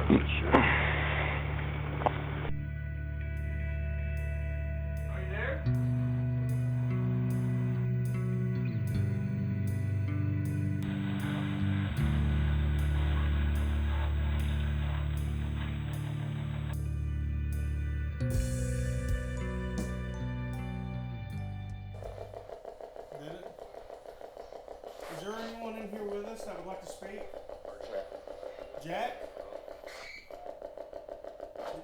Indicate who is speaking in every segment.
Speaker 1: you there? Did it? Is there anyone in here with us that would like to speak? Jack?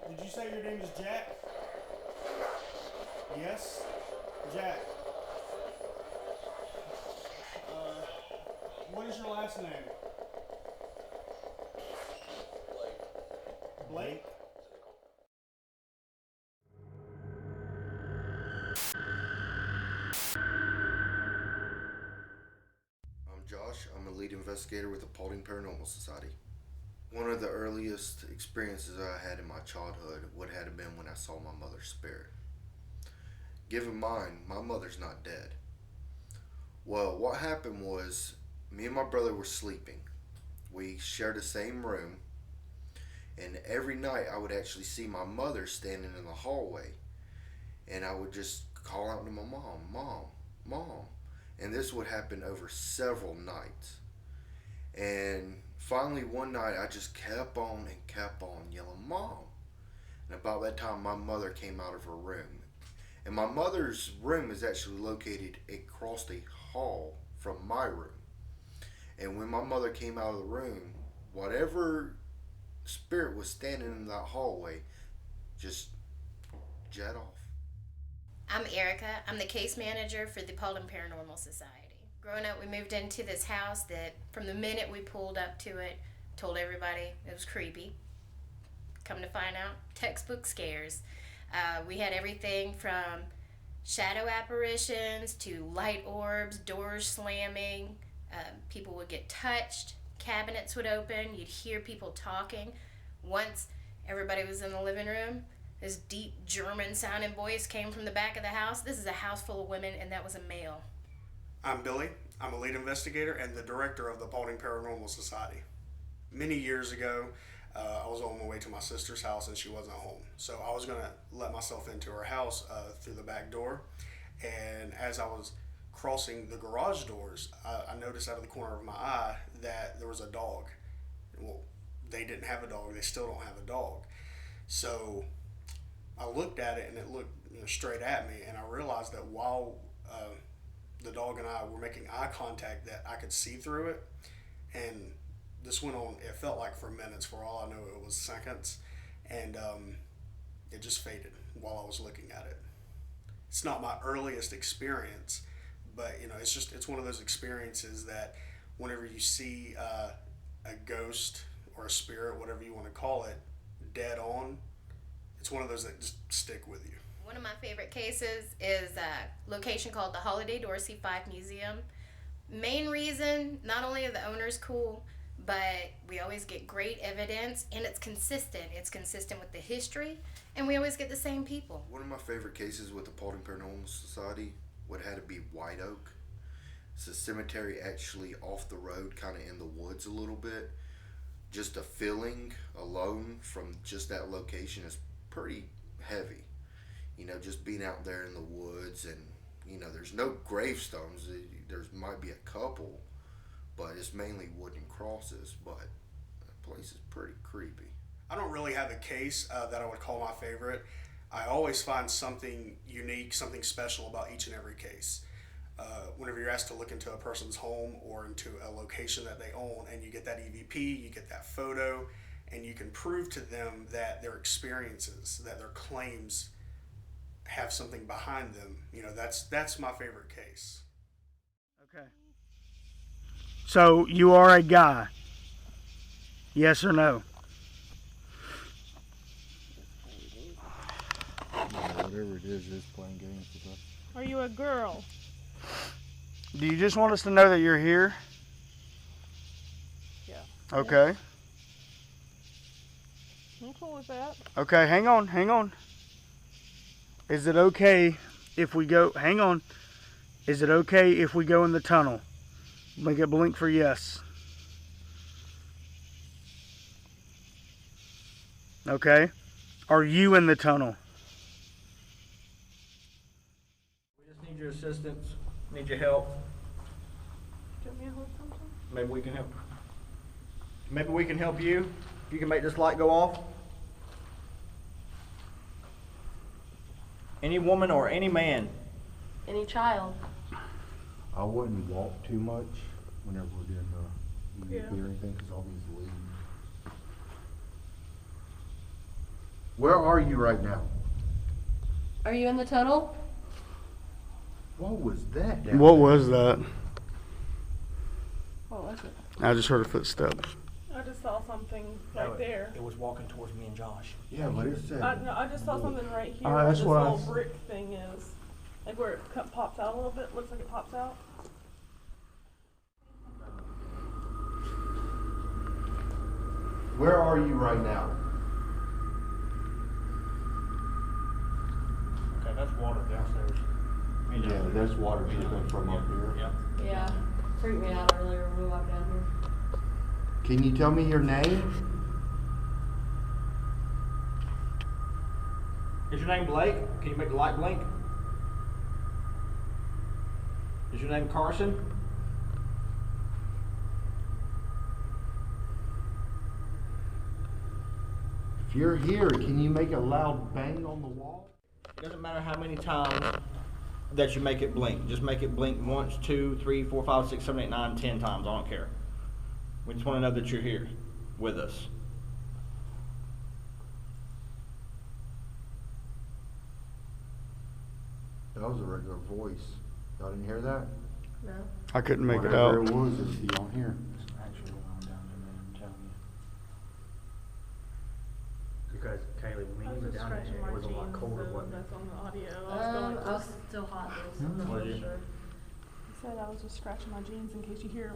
Speaker 1: Did you say your name is Jack? Yes? Jack. What is your last name? Blake?
Speaker 2: I'm Josh. I'm a lead investigator with the Paulding Paranormal Society. One of the earliest experiences I had in my childhood would have been when I saw my mother's spirit. Given in mind, my mother's not dead. Well, what happened was, me and my brother were sleeping. We shared the same room, and every night I would actually see my mother standing in the hallway, and I would just call out to my mom, Mom, Mom. And this would happen over several nights. And finally one night I just kept on yelling, Mom. And about that time my mother came out of her room. And my mother's room is actually located across the hall from my room. And when my mother came out of the room, whatever spirit was standing in that hallway just jet off.
Speaker 3: I'm Erica. I'm the case manager for the Paulding Paranormal Society. Growing up, we moved into this house that from the minute we pulled up to it, told everybody it was creepy. Come to find out, textbook scares. We had everything from shadow apparitions to light orbs, doors slamming. People would get touched. Cabinets would open. You'd hear people talking. Once everybody was in the living room, this deep German sounding voice came from the back of the house. This is a house full of women, and that was a male.
Speaker 1: I'm Billy. I'm a lead investigator and the director of the Paulding Paranormal Society. Many years ago, I was on my way to my sister's house and she wasn't home. So I was going to let myself into her house through the back door. And as I was crossing the garage doors, I noticed out of the corner of my eye that there was a dog. Well, they didn't have a dog. They still don't have a dog. So I looked at it and it looked straight at me, and I realized that while the dog and I were making eye contact, that I could see through it. And this went on, it felt like for minutes. For all I know, it was seconds. And it just faded while I was looking at it. It's not my earliest experience, but it's one of those experiences that whenever you see a ghost or a spirit, whatever you want to call it, dead on, it's one of those that just stick with you.
Speaker 3: One of my favorite cases is a location called the Holiday Dorsey 5 Museum. Main reason, not only are the owners cool, but we always get great evidence, and it's consistent. It's consistent with the history, and we always get the same people.
Speaker 2: One of my favorite cases with the Paulding Paranormal Society would have to be White Oak. It's a cemetery actually off the road, kind of in the woods a little bit. Just a feeling alone from just that location is pretty heavy. Just being out there in the woods, and there's no gravestones. There might be a couple, but it's mainly wooden crosses. But the place is pretty creepy.
Speaker 1: I don't really have a case that I would call my favorite. I always find something unique, something special about each and every case. Whenever you're asked to look into a person's home or into a location that they own, and you get that EVP, you get that photo, and you can prove to them that their experiences, that their claims have something behind them, that's my favorite case.
Speaker 4: Okay. So you are a guy? Yes or no?
Speaker 5: Whatever it is playing games with us.
Speaker 6: Are you a girl?
Speaker 4: Do you just want us to know that you're here?
Speaker 6: Yeah.
Speaker 4: Okay.
Speaker 6: I'm cool with that.
Speaker 4: Okay, hang on. Is it okay if we go, hang on. Is it okay if we go in the tunnel? Make it blink for yes. Okay? Are you in the tunnel?
Speaker 7: We just need your assistance, need your help.
Speaker 6: Do you want me to hold something?
Speaker 7: Maybe we can help. Maybe we can help you. You can make this light go off. Any woman or any man.
Speaker 8: Any child.
Speaker 5: I wouldn't walk too much whenever we're doing the EVP
Speaker 6: Yeah.
Speaker 5: or anything, because all these leaves. Where are you right now?
Speaker 8: Are you in the tunnel?
Speaker 5: What was that down
Speaker 4: What
Speaker 5: there?
Speaker 4: was that?
Speaker 6: What was it?
Speaker 4: I just heard a footstep.
Speaker 6: I just saw something right there.
Speaker 7: It was walking towards me and Josh.
Speaker 5: Yeah, but it said.
Speaker 6: I just saw something right here
Speaker 4: Ah,
Speaker 6: where
Speaker 4: that's
Speaker 6: this
Speaker 4: what I
Speaker 6: little
Speaker 4: s-
Speaker 6: brick thing is. Like where it pops out a little bit. Looks like it pops out.
Speaker 5: Where are you right now?
Speaker 7: Okay, that's water downstairs.
Speaker 5: Yeah, there's water dripping from up here.
Speaker 7: Yep.
Speaker 8: Yeah. Freaked me out earlier when we walked down here.
Speaker 5: Can you tell me your name?
Speaker 7: Is your name Blake? Can you make the light blink? Is your name Carson?
Speaker 5: If you're here, can you make a loud bang on the wall?
Speaker 7: It doesn't matter how many times that you make it blink. Just make it blink once, 2, 3, 4, 5, 6, 7, 8, 9, 10 times. I don't care. We just want to know that you're here with us.
Speaker 5: That was a regular voice. Y'all didn't hear that?
Speaker 8: No.
Speaker 4: I couldn't make it
Speaker 5: Whatever
Speaker 4: out.
Speaker 5: it was, it's beyond here.
Speaker 7: Actually, on down there, I'm telling you. Because Kaylee, when
Speaker 6: I was just scratching my jeans, so that's on the audio.
Speaker 8: I was still hot though, so I'm not
Speaker 7: Was
Speaker 8: really
Speaker 7: you?
Speaker 8: sure.
Speaker 6: I said I was just scratching my jeans in case you hear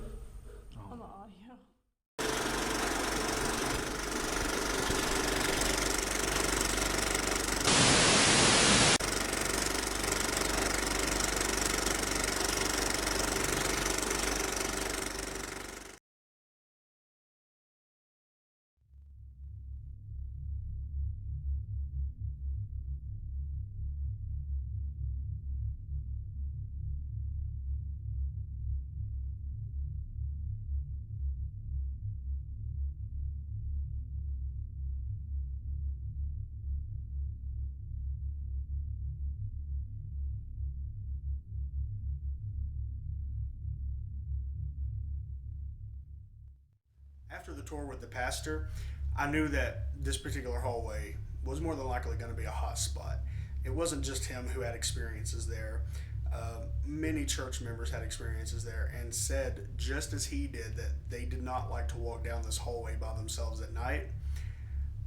Speaker 6: on the audio.
Speaker 1: After the tour with the pastor, I knew that this particular hallway was more than likely going to be a hot spot. It wasn't just him who had experiences there. Many church members had experiences there and said, just as he did, that they did not like to walk down this hallway by themselves at night.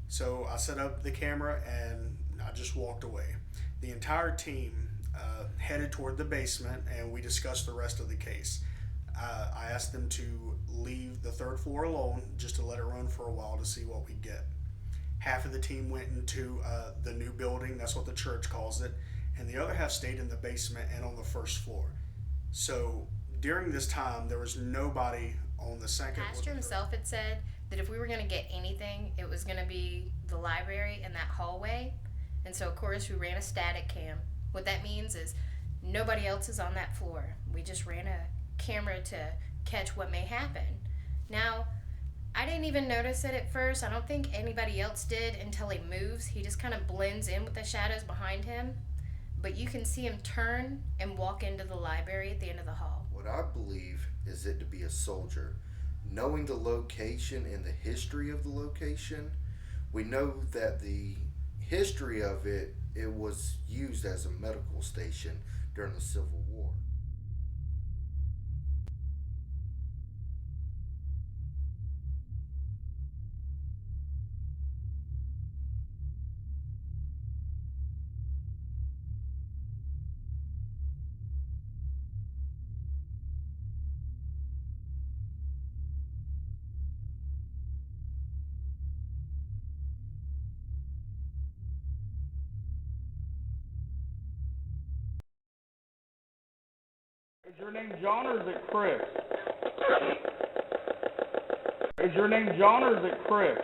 Speaker 1: So I set up the camera and I just walked away. The entire team headed toward the basement and we discussed the rest of the case. I asked them to leave the third floor alone just to let it run for a while to see what we get. Half of the team went into the new building, that's what the church calls it, and the other half stayed in the basement and on the first floor. So during this time, there was nobody on the second.
Speaker 3: Pastor himself had said that if we were going to get anything, it was going to be the library and that hallway. And so, of course, we ran a static cam. What that means is nobody else is on that floor. We just ran a camera to catch what may happen. Now, I didn't even notice it at first. I don't think anybody else did until he moves. He just kind of blends in with the shadows behind him. But you can see him turn and walk into the library at the end of the hall.
Speaker 2: What I believe is it to be a soldier. Knowing the location and the history of the location, we know that the history of it was used as a medical station during the Civil War.
Speaker 4: Is your name John or is it Chris? Is your name John or is it Chris?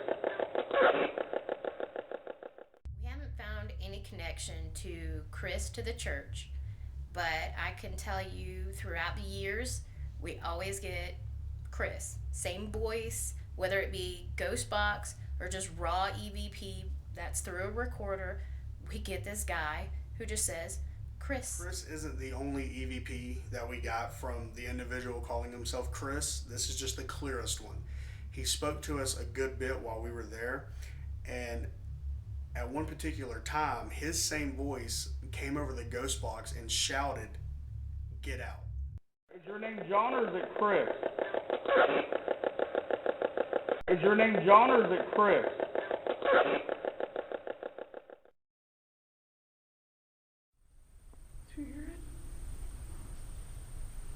Speaker 3: connection to Chris to the church, but I can tell you throughout the years, we always get Chris. Same voice, whether it be ghost box or just raw EVP that's through a recorder, we get this guy who just says, Chris.
Speaker 1: Chris isn't the only EVP that we got from the individual calling himself Chris. This is just the clearest one. He spoke to us a good bit while we were there, and at one particular time, his same voice came over the ghost box and shouted, "Get out."
Speaker 4: Is your name John or is it Chris? Is your name John or is it Chris?
Speaker 6: Did you hear it?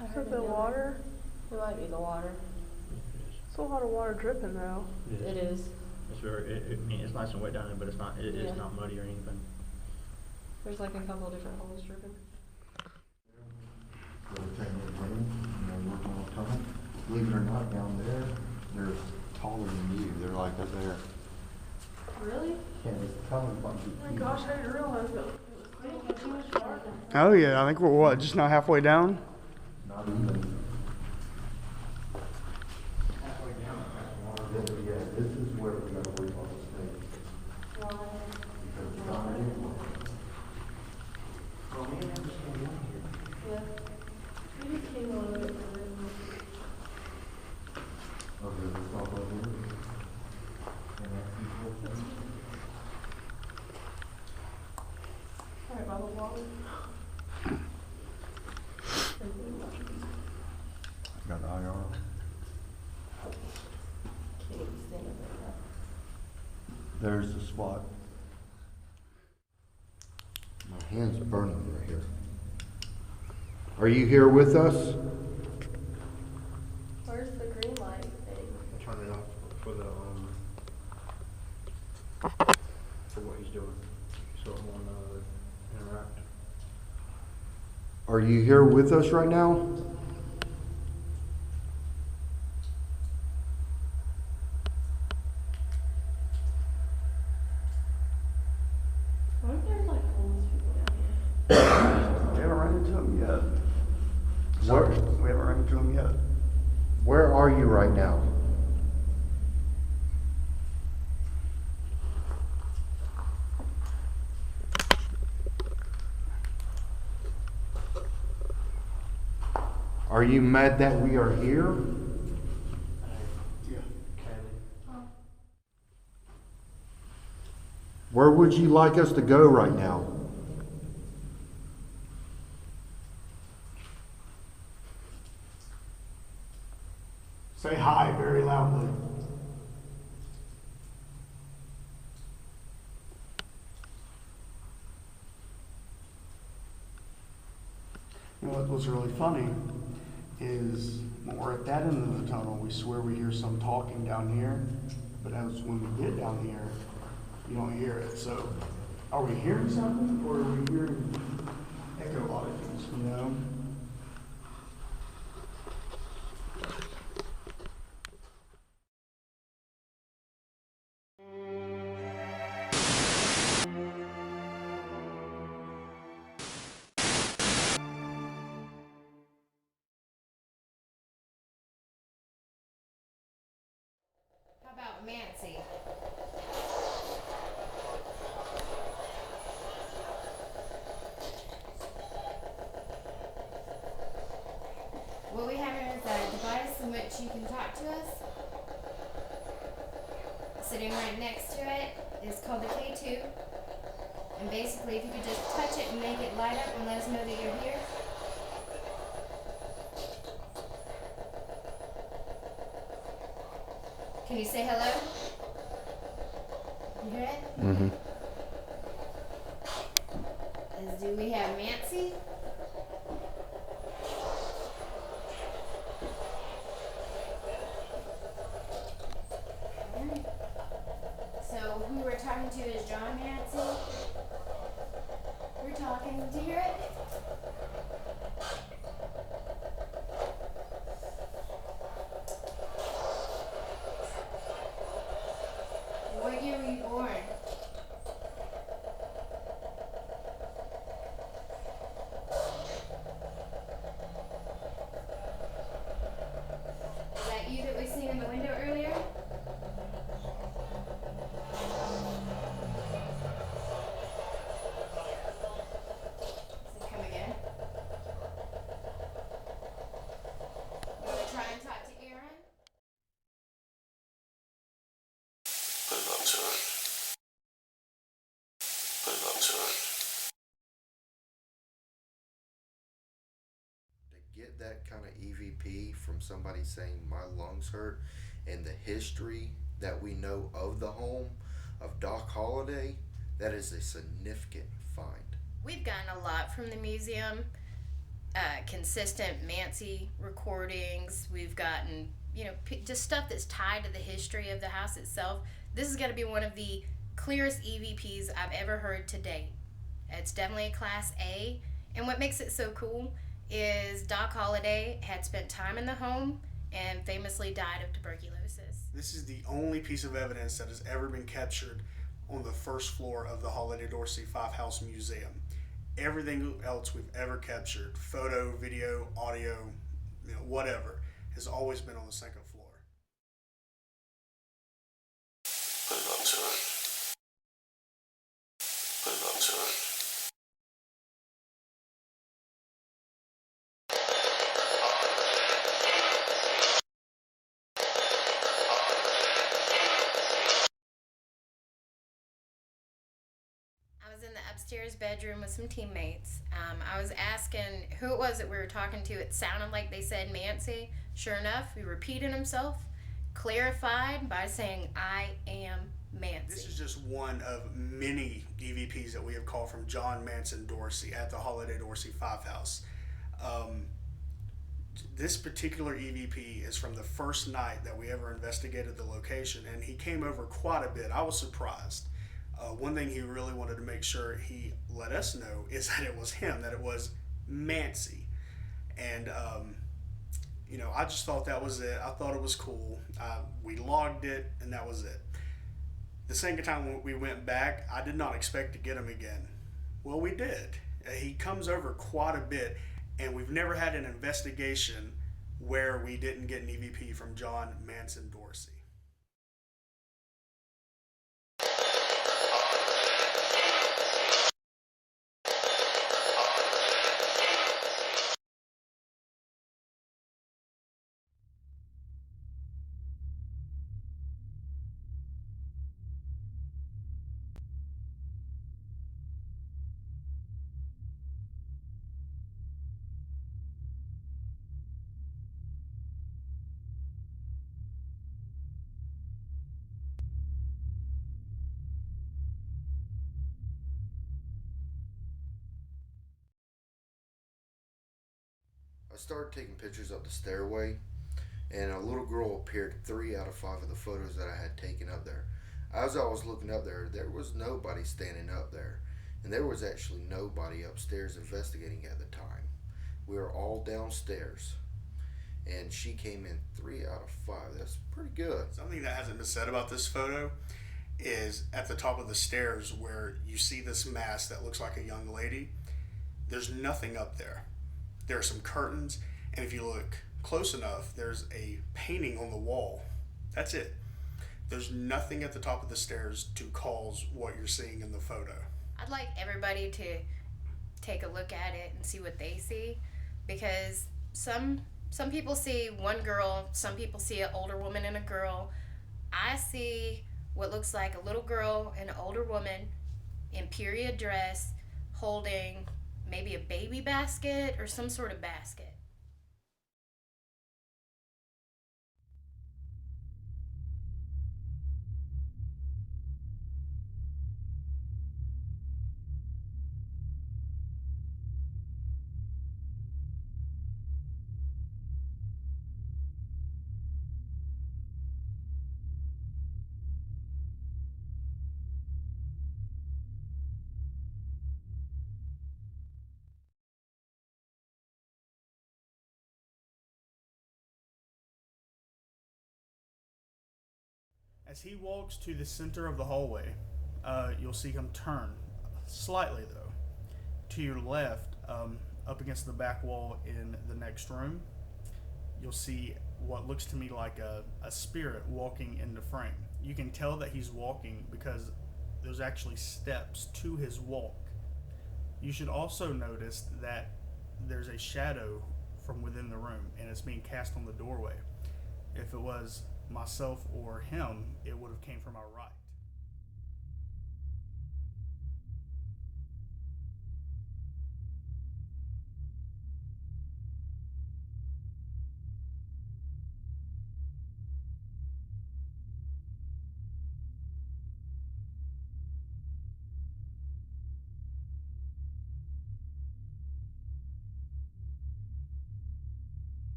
Speaker 8: I
Speaker 6: Is
Speaker 8: heard
Speaker 6: that the
Speaker 8: it yelling.
Speaker 6: water?
Speaker 8: It might be the water.
Speaker 6: It's a lot of water dripping though.
Speaker 8: It is.
Speaker 7: It's very, I mean, it's nice and wet down there, but it's not, it's
Speaker 8: Yeah.
Speaker 7: not muddy or anything.
Speaker 8: There's like a couple of different holes dripping.
Speaker 5: They're taking it clean, and they're working on a tunnel. Believe it or not, down there, they're taller than you. They're like up there.
Speaker 8: Really?
Speaker 5: Yeah, this tunnel's about to be
Speaker 6: Oh my
Speaker 5: huge.
Speaker 6: gosh, I didn't realize that. It was too much water.
Speaker 4: Oh yeah, I think we're what, just now halfway down?
Speaker 5: Not even. Halfway down. Yeah, this is where we gotta worry about the snakes.
Speaker 8: Why?
Speaker 5: Because it's not in. Well, we didn't understand down here.
Speaker 8: Yeah. We just came a little bit further.
Speaker 5: Okay, let's talk over here. And that's the whole thing.
Speaker 6: Sorry about the water.
Speaker 5: Got an IR.
Speaker 8: Can't even stand up right now.
Speaker 5: There's the spot. My hand's burning right here. Are you here with us?
Speaker 8: Where's the green light thing?
Speaker 7: Turn it off for the, for what he's doing, so it won't, interact.
Speaker 5: Are you here with us right now?
Speaker 8: What if there's like homeless people down here?
Speaker 4: We haven't run into them yet.
Speaker 5: Where,
Speaker 4: We haven't run into them yet.
Speaker 5: where are you right now? Are you mad that we are here?
Speaker 1: Yeah.
Speaker 5: Where would you like us to go right now?
Speaker 1: Say hi very loudly.
Speaker 4: You know what's really funny is when we're at that end of the tunnel, we swear we hear some talking down here, but as when we get down here, you don't hear it. So, are we hearing something, or are we hearing echolodges? You know?
Speaker 3: How about Nancy? What we have here is a device in which you can talk to us. Sitting right next to it is called the K2. And basically, if you could just touch it and make it light up and let us know that you're here. Can you say hello? You hear it?
Speaker 5: Mm-hmm.
Speaker 3: Do we have Nancy? So who we're talking to is John Nancy. We're talking. Do you hear it? What year were you born?
Speaker 2: get that kind of EVP from somebody saying my lungs hurt and the history that we know of the home of Doc Holliday, that is a significant find.
Speaker 3: We've gotten a lot from the museum. Consistent Mancy recordings. We've gotten, just stuff that's tied to the history of the house itself. This is going to be one of the clearest EVPs I've ever heard to date. It's definitely a Class A. And what makes it so cool is Doc Holliday had spent time in the home and famously died of tuberculosis.
Speaker 1: This is the only piece of evidence that has ever been captured on the first floor of the Holliday Dorsey Five House Museum. Everything else we've ever captured, photo, video, audio, whatever, has always been on the second floor.
Speaker 9: Put it up to it. Put it up to it.
Speaker 3: I was in the upstairs bedroom with some teammates. I was asking who it was that we were talking to. It sounded like they said Mancy. Sure enough, he repeated himself, clarified by saying, "I am Mancy."
Speaker 1: This is just one of many EVPs that we have called from John Manson Dorsey at the Holliday Dorsey Five House. This particular EVP is from the first night that we ever investigated the location, and he came over quite a bit. I was surprised. One thing he really wanted to make sure he let us know is that it was him, that it was Mancy. And, I just thought that was it. I thought it was cool. We logged it, and that was it. The second time we went back, I did not expect to get him again. Well, we did. He comes over quite a bit, and we've never had an investigation where we didn't get an EVP from John Manson Dorsey.
Speaker 2: I started taking pictures up the stairway, and a little girl appeared 3 out of 5 of the photos that I had taken up there. As I was looking up there, there was nobody standing up there, and there was actually nobody upstairs investigating at the time. We were all downstairs, and she came in 3 out of 5. That's pretty good.
Speaker 1: Something that hasn't been said about this photo is at the top of the stairs where you see this mask that looks like a young lady. There's nothing up there. There are some curtains, and if you look close enough, there's a painting on the wall. That's it. There's nothing at the top of the stairs to cause what you're seeing in the photo.
Speaker 3: I'd like everybody to take a look at it and see what they see, because some people see one girl, some people see an older woman and a girl. I see what looks like a little girl and an older woman in period dress holding maybe a baby basket or some sort of basket.
Speaker 1: As he walks to the center of the hallway, you'll see him turn slightly, though, to your left, up against the back wall in the next room. You'll see what looks to me like a spirit walking in the frame. You can tell that he's walking because there's actually steps to his walk. You should also notice that there's a shadow from within the room, and it's being cast on the doorway. If it was myself or him, it would have came from our right.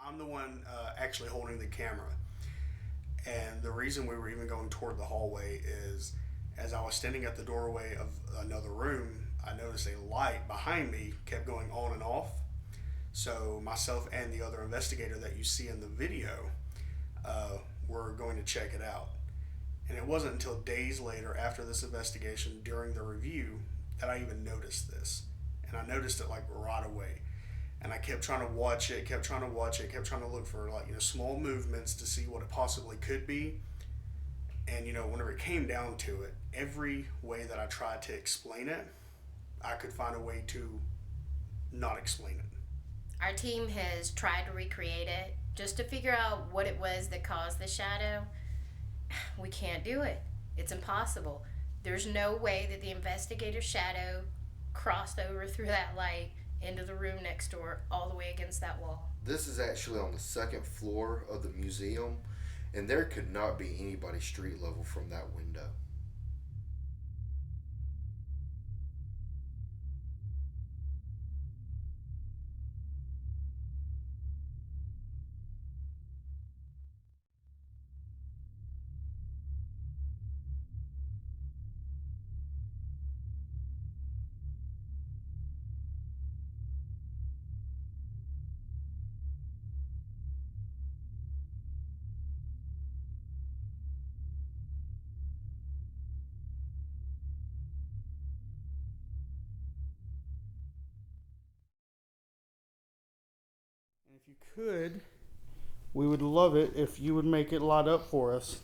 Speaker 1: I'm the one actually holding the camera. And the reason we were even going toward the hallway is as I was standing at the doorway of another room, I noticed a light behind me kept going on and off. So myself and the other investigator that you see in the video were going to check it out. And it wasn't until days later after this investigation during the review that I even noticed this. And I noticed it like right away. And I kept trying to watch it, kept trying to look for like, small movements to see what it possibly could be. And, whenever it came down to it, every way that I tried to explain it, I could find a way to not explain it.
Speaker 3: Our team has tried to recreate it just to figure out what it was that caused the shadow. We can't do it. It's impossible. There's no way that the investigator's shadow crossed over through that light into the room next door all the way against that wall.
Speaker 2: This is actually on the second floor of the museum, and there could not be anybody street level from that window.
Speaker 4: And if you could, we would love it if you would make it light up for us.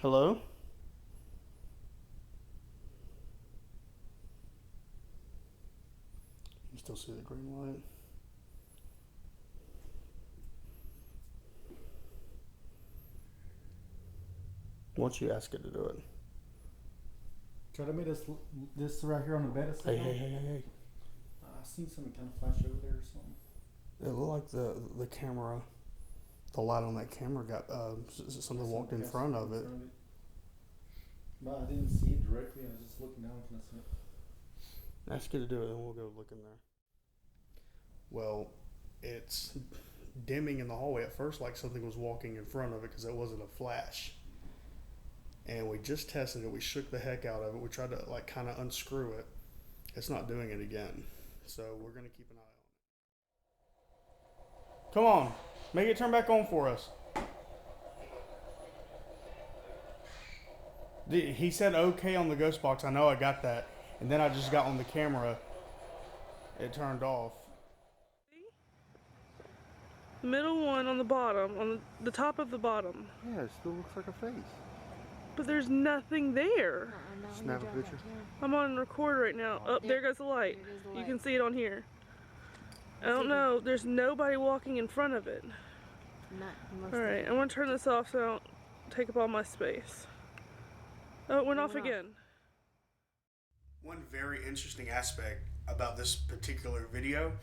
Speaker 4: Hello? You still see the green light? Once you ask it to do it.
Speaker 10: Try to make this right here on the bed.
Speaker 4: Hey.
Speaker 10: I seen something kind of flash over there or something.
Speaker 4: It looked like the camera, the light on that camera got, something walked in front of it.
Speaker 10: But I didn't see it directly. I was just looking down and I see it.
Speaker 4: Ask you to do it, and we'll go look in there. Well, it's dimming in the hallway at first, like something was walking in front of it, because it wasn't a flash. And we just tested it. We shook the heck out of it. We tried to kind of unscrew it. It's not doing it again. So we're gonna keep an eye on it. Come on, make it turn back on for us. He said okay on the ghost box. I know I got that. And then I just got on the camera. It turned off.
Speaker 6: The middle one on the bottom, on the top of the bottom.
Speaker 5: Yeah, it still looks like a face.
Speaker 6: But there's nothing there.
Speaker 5: Snap a picture.
Speaker 6: I'm on record right now. Oh, there goes the light. You can see it on here. I don't know. There's nobody walking in front of it. Alright, I'm going to turn this off so I don't take up all my space. Oh, it went off again.
Speaker 1: One very interesting aspect about this particular video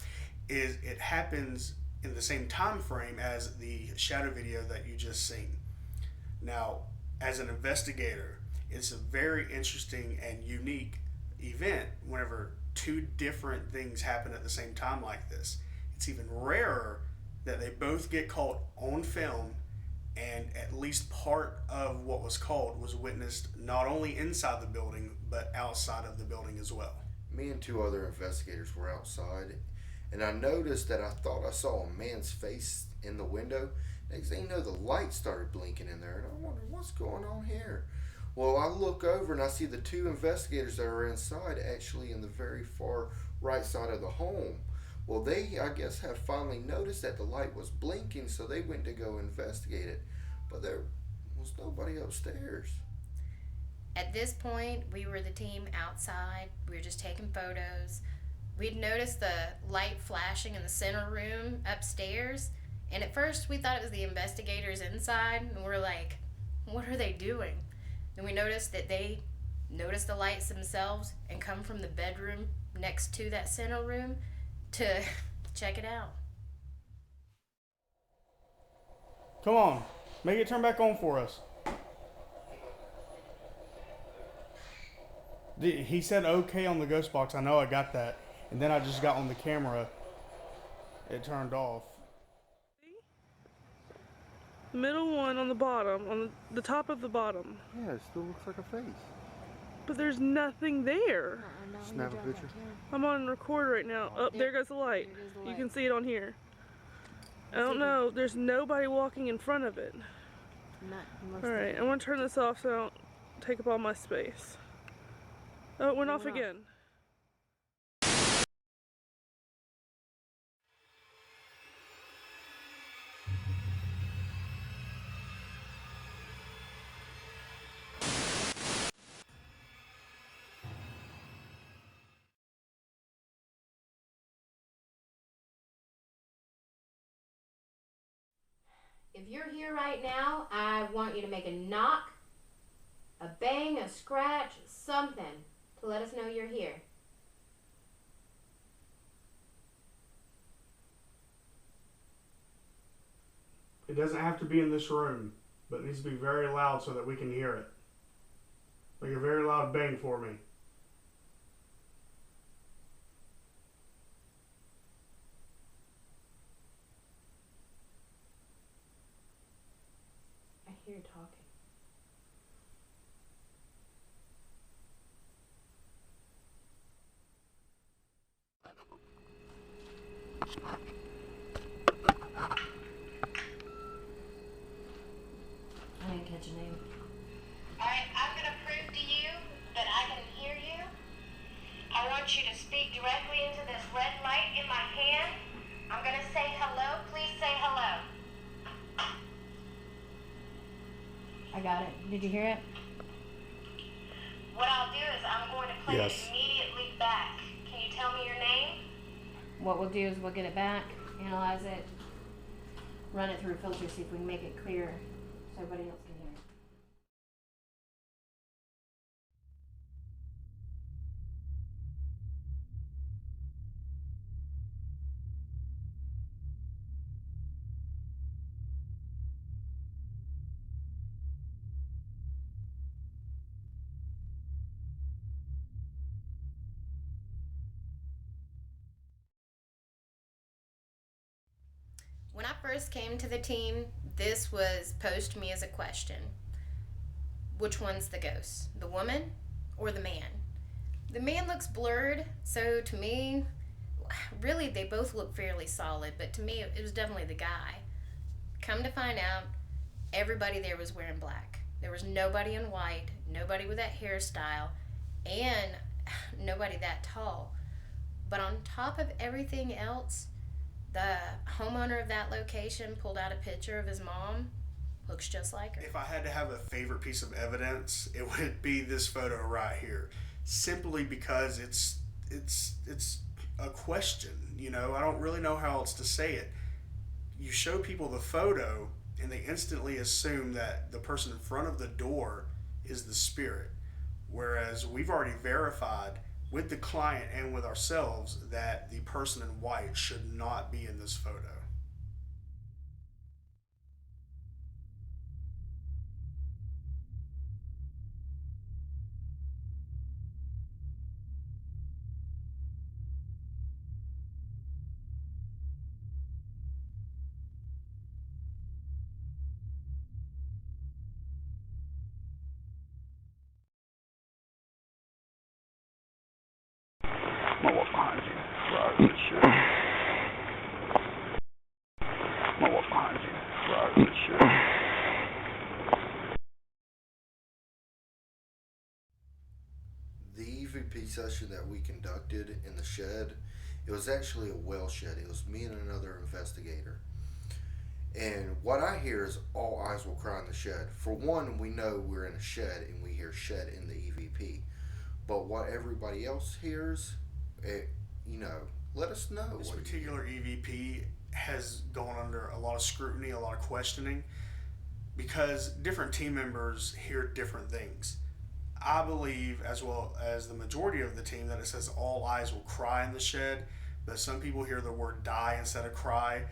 Speaker 1: is it happens in the same time frame as the shadow video that you just seen. Now, as an investigator, it's a very interesting and unique event whenever two different things happen at the same time like this. It's even rarer that they both get caught on film, and at least part of what was caught was witnessed not only inside the building but outside of the building as well.
Speaker 2: Me and two other investigators were outside, and I noticed that I thought I saw a man's face in the window. Next thing you know, the light started blinking in there, and I wondered what's going on here. Well, I look over and I see the two investigators that are inside actually in the very far right side of the home. Well, they, I guess, have finally noticed that the light was blinking, so they went to go investigate it. But there was nobody upstairs.
Speaker 3: At this point, we were the team outside. We were just taking photos. We'd noticed the light flashing in the center room upstairs. And at first, we thought it was the investigators inside. And we're like, what are they doing? And we noticed that they noticed the lights themselves and come from the bedroom next to that center room to check it out.
Speaker 4: Come on, make it turn back on for us.
Speaker 1: He said okay on the ghost box. I know I got that. And then I just got on the camera. It turned off.
Speaker 6: The middle one on the bottom, on the top of the bottom.
Speaker 5: Yeah, it still looks like a face.
Speaker 6: But there's nothing there.
Speaker 5: Snap a picture.
Speaker 6: I'm on record right now. Oh, there goes the light. You can see it on here. I don't know. There's nobody walking in front of it. Alright, I'm going to turn this off so I don't take up all my space. Oh, it went off again.
Speaker 3: If you're here right now, I want you to make a knock, a bang, a scratch, something to let us know you're here.
Speaker 1: It doesn't have to be in this room, but it needs to be very loud so that we can hear it. Make a very loud bang for me.
Speaker 3: I hear talking. I didn't catch a name.
Speaker 11: Alright, I'm going to prove to you that I can hear you. I want you to speak directly into this red light in my hand. I'm going to say hello. Please say hello.
Speaker 3: I got it. Did you hear it?
Speaker 11: What I'll do is I'm going to play
Speaker 1: Yes.
Speaker 11: it immediately back. Can you tell me your name?
Speaker 3: What we'll do is we'll get it back, analyze it, run it through a filter, see if we can make it clear so everybody else can hear it. When I first came to the team, this was posed to me as a question. Which one's the ghost? The woman or the man? The man looks blurred, so to me, really they both look fairly solid, but to me it was definitely the guy. Come to find out, everybody there was wearing black. There was nobody in white, nobody with that hairstyle, and nobody that tall. But on top of everything else, the homeowner of that location pulled out a picture of his mom. Looks just like her.
Speaker 1: If I had to have a favorite piece of evidence, it would be this photo right here. Simply because it's a question, you know. I don't really know how else to say it. You show people the photo and they instantly assume that the person in front of the door is the spirit. Whereas we've already verified with the client and with ourselves that the person in white should not be in this photo.
Speaker 12: I'm gonna walk behind you. Right in the shit. I'm gonna walk behind you. Right in the shit.
Speaker 2: The EVP session that we conducted in the shed, it was actually a well shed. It was me and another investigator. And what I hear is all eyes will cry in the shed. For one, we know we're in a shed and we hear shed in the EVP. But what everybody else hears, let us know.
Speaker 1: This particular EVP has gone under a lot of scrutiny, a lot of questioning, because different team members hear different things. I believe, as well as the majority of the team, that it says all eyes will cry in the shed, but some people hear the word die instead of cry,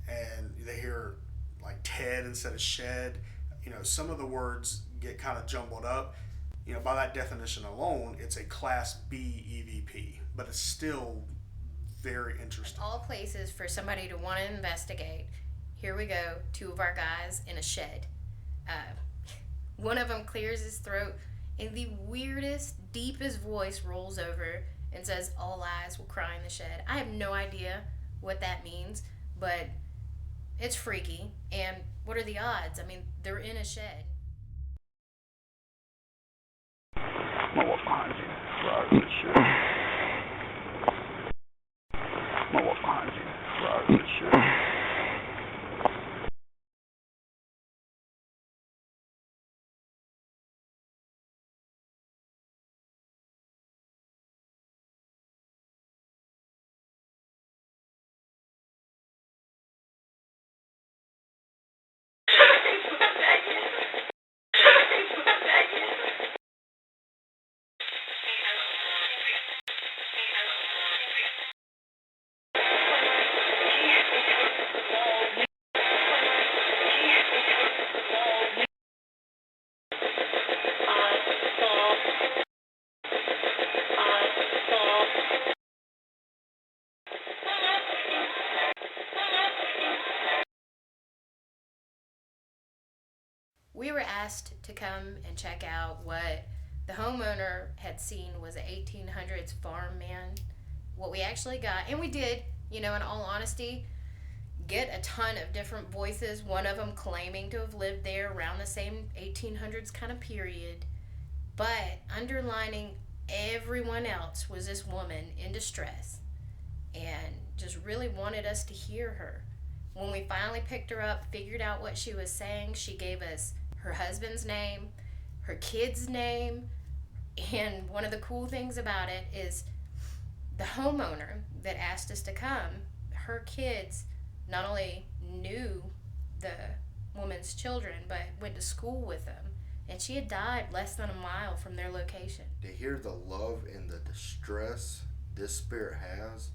Speaker 1: and they hear like Ted instead of shed. You know, some of the words get kind of jumbled up. By that definition alone, it's a Class B EVP, but it's still very interesting.
Speaker 3: All places for somebody to want to investigate. Here we go, 2 of our guys in a shed. One of them clears his throat, and the weirdest, deepest voice rolls over and says, "All eyes will cry in the shed." I have no idea what that means, but it's freaky. And what are the odds? I mean, they're in a shed.
Speaker 12: More eyes right in the shit. More eyes right in the shit.
Speaker 3: We were asked to come and check out what the homeowner had seen was an 1800s farmman. What we actually got, and we did, in all honesty, get a ton of different voices, one of them claiming to have lived there around the same 1800s kind of period. But underlining everyone else was this woman in distress and just really wanted us to hear her. When we finally picked her up, figured out what she was saying, she gave us her husband's name, her kid's name, and one of the cool things about it is the homeowner that asked us to come, her kids not only knew the woman's children, but went to school with them. And she had died less than a mile from their location.
Speaker 2: To hear the love and the distress this spirit has,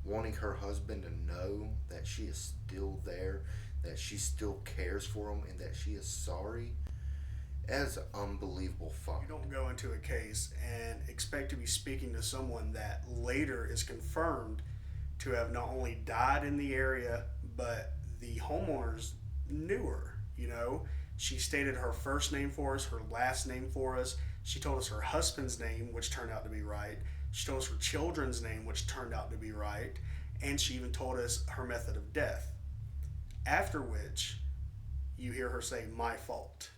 Speaker 2: wanting her husband to know that she is still there, that she still cares for him, and that she is sorry, that's unbelievable fun.
Speaker 1: You don't go into a case and expect to be speaking to someone that later is confirmed to have not only died in the area, but the homeowners knew her. She stated her first name for us, her last name for us. She told us her husband's name, which turned out to be right. She told us her children's name, which turned out to be right. And she even told us her method of death. After which, you hear her say, "My fault."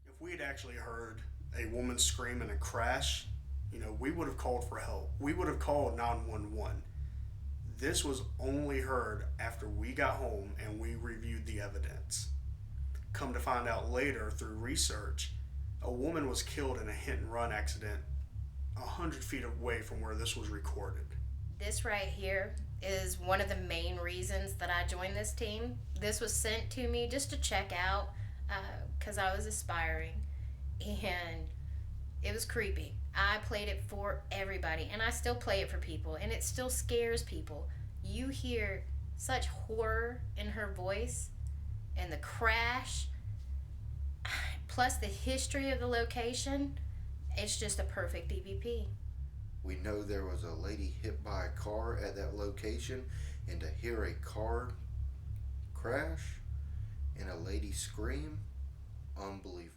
Speaker 1: If we had actually heard a woman scream in a crash, we would have called for help. We would have called 911. This was only heard after we got home and we reviewed the evidence. Come to find out later through research, a woman was killed in a hit and run accident 100 feet away from where this was recorded.
Speaker 3: This right here is one of the main reasons that I joined this team. This was sent to me just to check out because I was aspiring, and it was creepy. I played it for everybody, and I still play it for people, and it still scares people. You hear such horror in her voice, and the crash, plus the history of the location, it's just a perfect EVP.
Speaker 2: We know there was a lady hit by a car at that location, and to hear a car crash and a lady scream, unbelievable.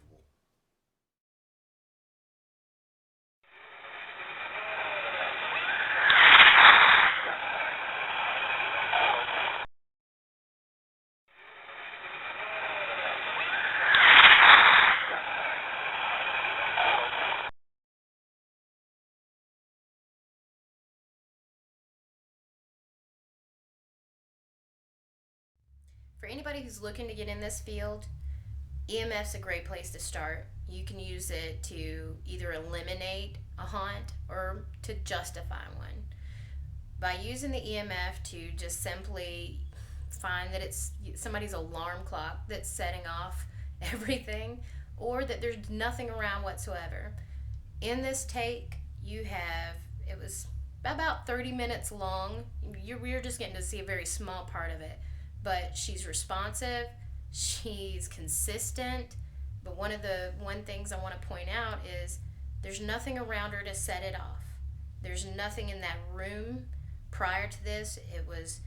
Speaker 3: For anybody who's looking to get in this field, EMF's a great place to start. You can use it to either eliminate a haunt or to justify one. By using the EMF to just simply find that it's somebody's alarm clock that's setting off everything, or that there's nothing around whatsoever. In this take, it was about 30 minutes long. We're just getting to see a very small part of it. But she's responsive, she's consistent. But one things I want to point out is there's nothing around her to set it off. There's nothing in that room. Prior to this, it was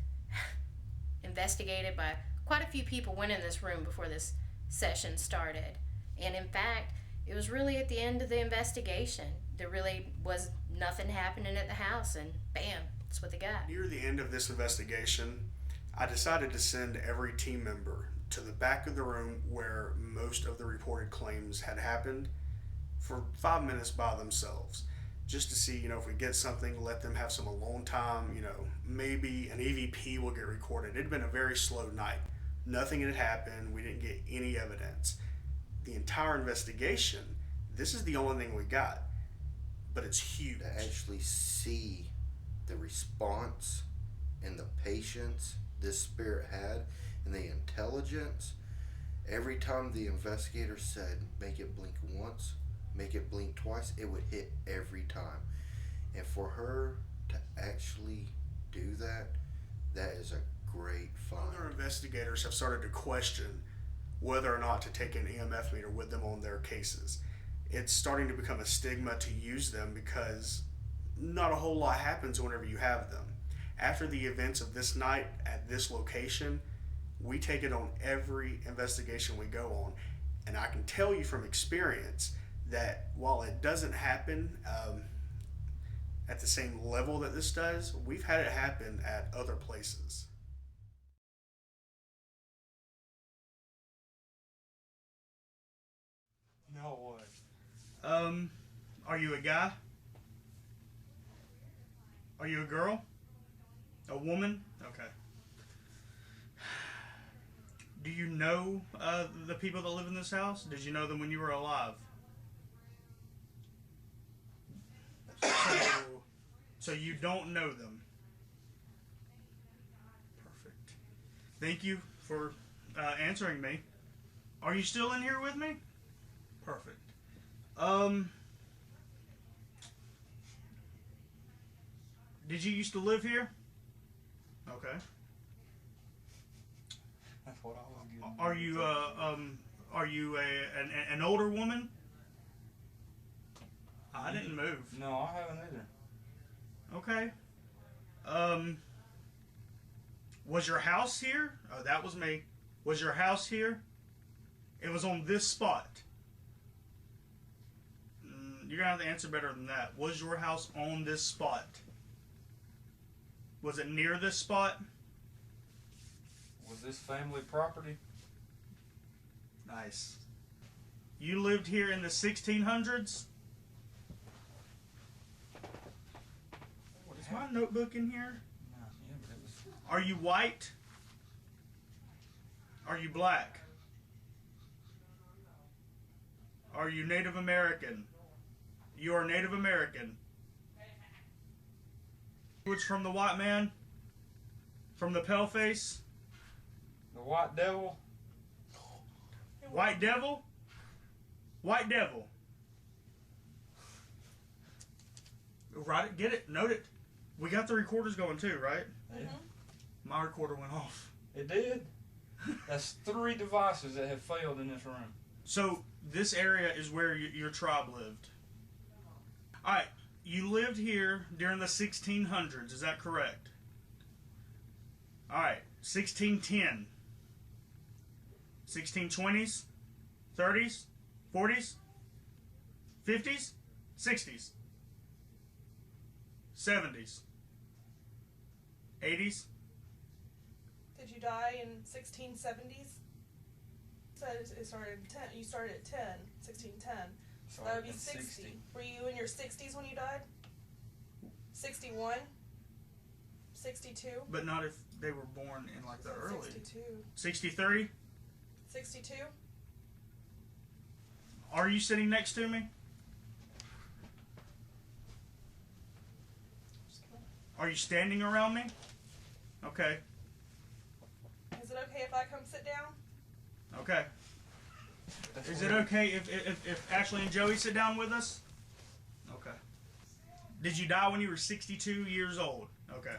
Speaker 3: investigated by quite a few people went in this room before this session started. And in fact, it was really at the end of the investigation. There really was nothing happening at the house, and bam, that's what they got.
Speaker 1: Near the end of this investigation, I decided to send every team member to the back of the room where most of the reported claims had happened for 5 minutes by themselves, just to see, if we get something, let them have some alone time, maybe an EVP will get recorded. It had been a very slow night. Nothing had happened. We didn't get any evidence. The entire investigation, this is the only thing we got, but it's huge.
Speaker 2: To actually see the response and the patience this spirit had and the intelligence. Every time the investigator said, make it blink once, make it blink twice, it would hit every time. And for her to actually do that, that is a great find.
Speaker 1: Other investigators have started to question whether or not to take an EMF meter with them on their cases. It's starting to become a stigma to use them because not a whole lot happens whenever you have them. After the events of this night at this location, we take it on every investigation we go on. And I can tell you from experience that while it doesn't happen at the same level that this does, we've had it happen at other places.
Speaker 13: No way.
Speaker 1: Are you a guy? Are you a girl? A woman? Okay. Do you know the people that live in this house? Did you know them when you were alive? So you don't know them. Perfect. Thank you for answering me. Are you still in here with me? Perfect. Did you used to live here? Okay.
Speaker 13: That's what I was getting.
Speaker 1: Are you an older woman? I didn't move.
Speaker 13: No, I haven't either.
Speaker 1: Okay. Was your house here? Oh, that was me. Was your house here? It was on this spot. You're gonna have to answer better than that. Was your house on this spot? Was it near this spot?
Speaker 13: Was this family property?
Speaker 1: Nice. You lived here in the 1600s? Is my notebook in here?
Speaker 13: No, yeah, but it was...
Speaker 1: Are you white? Are you black? Are you Native American? You are Native American. Which from the white man? From the paleface?
Speaker 13: The white devil?
Speaker 1: White devil? White devil. Write it, get it, note it. We got the recorders going too, right?
Speaker 13: Yeah.
Speaker 1: My recorder went off.
Speaker 13: It did? That's 3 devices that have failed in this room.
Speaker 1: So this area is where your tribe lived. Alright, you lived here during the 1600s, is that correct? Alright, 1610. 1620s? 30s? 40s? 50s? 60s? 70s? 80s?
Speaker 6: Did you die in 1670s? Said it started at 10. You started at 10, 1610. So that would be 60. Were you in your 60s when you died? 61? 62?
Speaker 1: But not if
Speaker 14: they were born in like the early.
Speaker 6: 62.
Speaker 14: 63?
Speaker 6: 62?
Speaker 14: Are you sitting next to me? Are you standing around me? Okay.
Speaker 6: Is it okay if I come sit down?
Speaker 14: Okay. Is it okay if Ashley and Joey sit down with us? Okay. Did you die when you were 62 years old? Okay.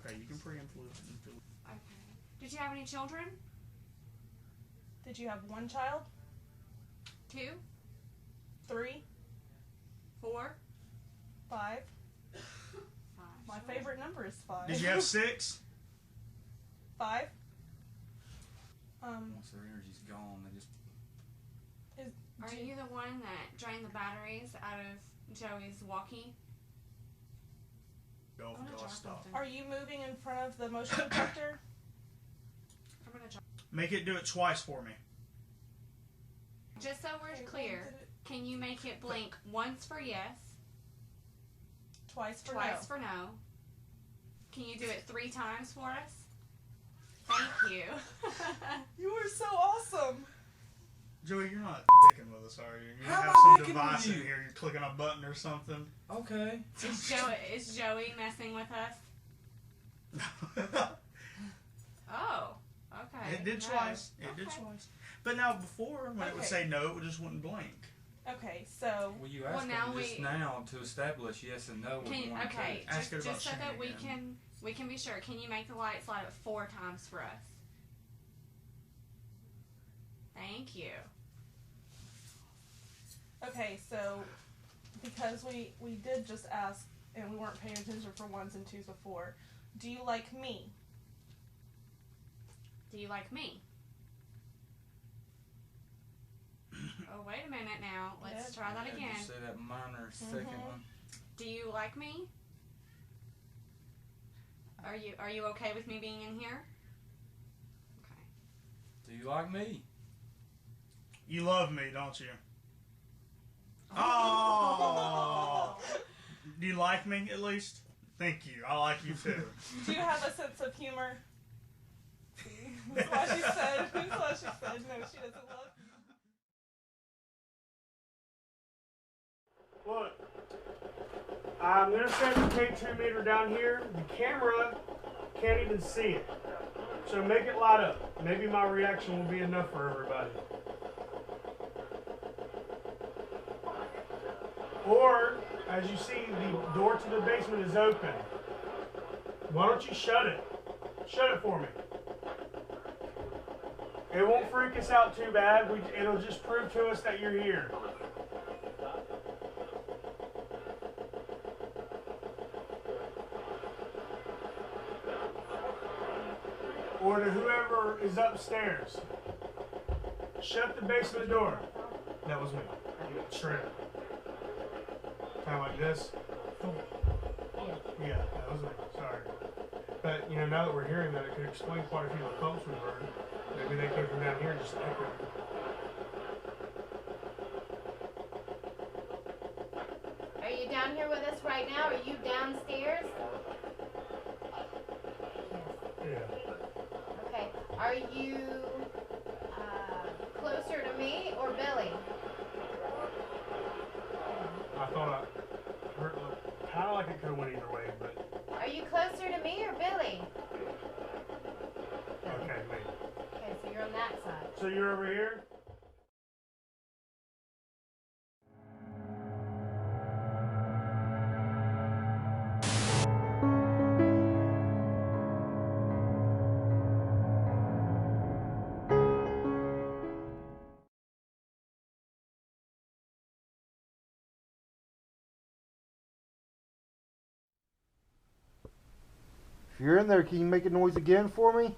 Speaker 14: Okay, you can pre-influence.
Speaker 15: Okay. Did you have any children?
Speaker 6: Did you have one child?
Speaker 15: 2?
Speaker 6: 3?
Speaker 15: 4?
Speaker 6: 5?
Speaker 15: 5.
Speaker 6: My favorite number is 5.
Speaker 14: Did you have 6?
Speaker 6: 5?
Speaker 13: Once their energy's gone, they just.
Speaker 15: Are you the one that drained the batteries out of Joey's walkie?
Speaker 14: Go stop.
Speaker 6: Are you moving in front of the motion detector?
Speaker 15: I'm gonna try.
Speaker 14: Make it do it twice for me.
Speaker 15: Just so we're clear, can you make it blink once for yes?
Speaker 6: Twice for
Speaker 15: Twice
Speaker 6: no.
Speaker 15: for no. Can you do it 3 times for us? Thank you.
Speaker 6: You are so awesome.
Speaker 14: Joey, you're not dicking with us, are you? You
Speaker 13: How
Speaker 14: have
Speaker 13: am I
Speaker 14: some
Speaker 13: dicking
Speaker 14: device
Speaker 13: with
Speaker 14: in
Speaker 13: you?
Speaker 14: here. You're clicking a button or something.
Speaker 13: Okay.
Speaker 15: Is Joey messing with us? Oh, okay.
Speaker 14: It did
Speaker 15: No.
Speaker 14: twice. It did
Speaker 15: Okay.
Speaker 14: twice. But now before, when it would
Speaker 6: Okay.
Speaker 14: say no, it just wouldn't blink.
Speaker 6: Okay, so
Speaker 13: Well, you asked
Speaker 15: now
Speaker 13: them just now to establish yes and no.
Speaker 15: Can you, okay,
Speaker 14: Ask her
Speaker 15: just
Speaker 14: about
Speaker 15: so that
Speaker 14: Shane
Speaker 15: we
Speaker 14: again.
Speaker 15: can be sure. Can you make the lights light up 4 times for us? Thank you.
Speaker 6: okay, so because we did just ask and we weren't paying attention for 1s and 2s before, do you like me?
Speaker 15: Do you like me? Oh, wait a minute now. Let's try that again.
Speaker 13: Just say that minor second one.
Speaker 15: Do you like me? Are you okay with me being in here? Okay.
Speaker 13: Do you like me?
Speaker 14: You love me, don't you? Oh! Do you like me at least? Thank you. I like you too.
Speaker 6: Do you have a sense of humor? That's what she said. That's what she said. No, she doesn't love me.
Speaker 1: Look, I'm going to set the K2 meter down here. The camera can't even see it. So make it light up. Maybe my reaction will be enough for everybody. Or, as you see, the door to the basement is open. Why don't you shut it? Shut it for me. It won't freak us out too bad. It'll just prove to us that you're here. Or to whoever is upstairs. Shut the basement door. That was me. Straight up. Kind of like this. Yeah, that was me. Sorry. But, you know, now that we're hearing that, it could explain quite a few of the folks we've heard. Maybe they came from down here and just echoed.
Speaker 3: Are you down here with us right now? Are you downstairs?
Speaker 1: Yeah.
Speaker 3: Okay. Are you closer to me or Billy?
Speaker 1: I thought I heard, kind of like it could have went either way, but
Speaker 3: Are you closer to me or Billy?
Speaker 1: okay, me.
Speaker 3: Okay, so you're on that side.
Speaker 1: So you're over here?
Speaker 5: If you're in there, can you make a noise again for me?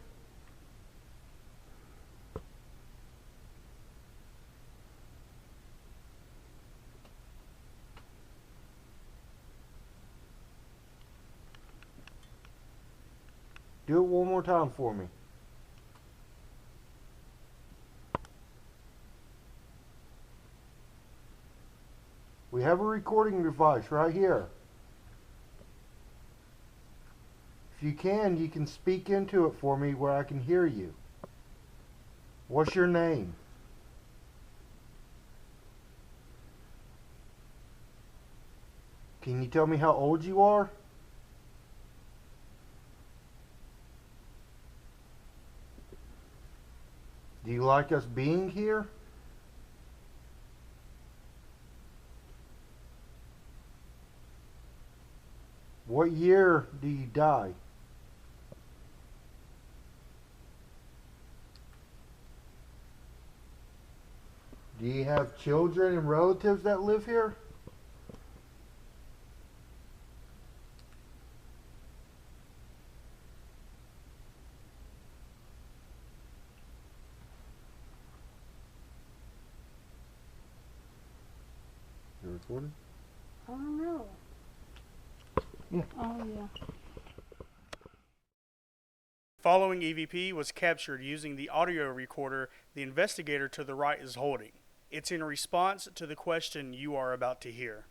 Speaker 5: Do it one more time for me. We have a recording device right here. If
Speaker 2: you can speak into it for me where I can hear you. What's your name? Can you tell me how old you are? Do you like us being here? What year do you die? Do you have children and relatives that live here? You're recording?
Speaker 8: I don't know.
Speaker 2: Yeah.
Speaker 8: Oh, yeah.
Speaker 1: Following EVP was captured using the audio recorder the investigator to the right is holding. It's in response to the question you are about to hear.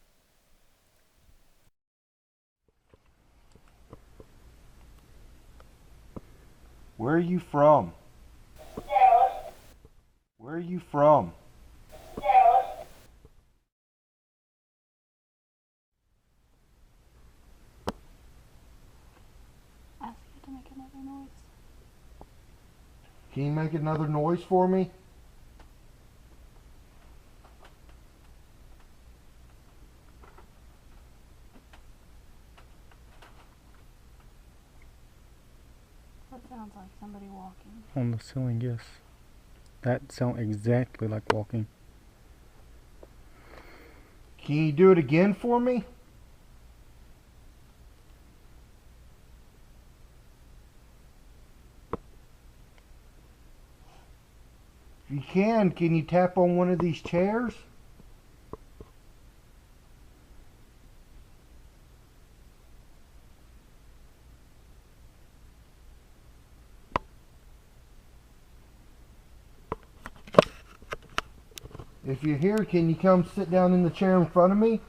Speaker 2: Where are you from? Where are you from?
Speaker 8: Ask it to make another noise.
Speaker 2: Can you make another noise for me?
Speaker 8: That sounds like somebody walking.
Speaker 16: On the ceiling, yes. That sounds exactly like walking.
Speaker 2: Can you do it again for me? If you can you tap on one of these chairs? If you're here, can you come sit down in the chair in front of me?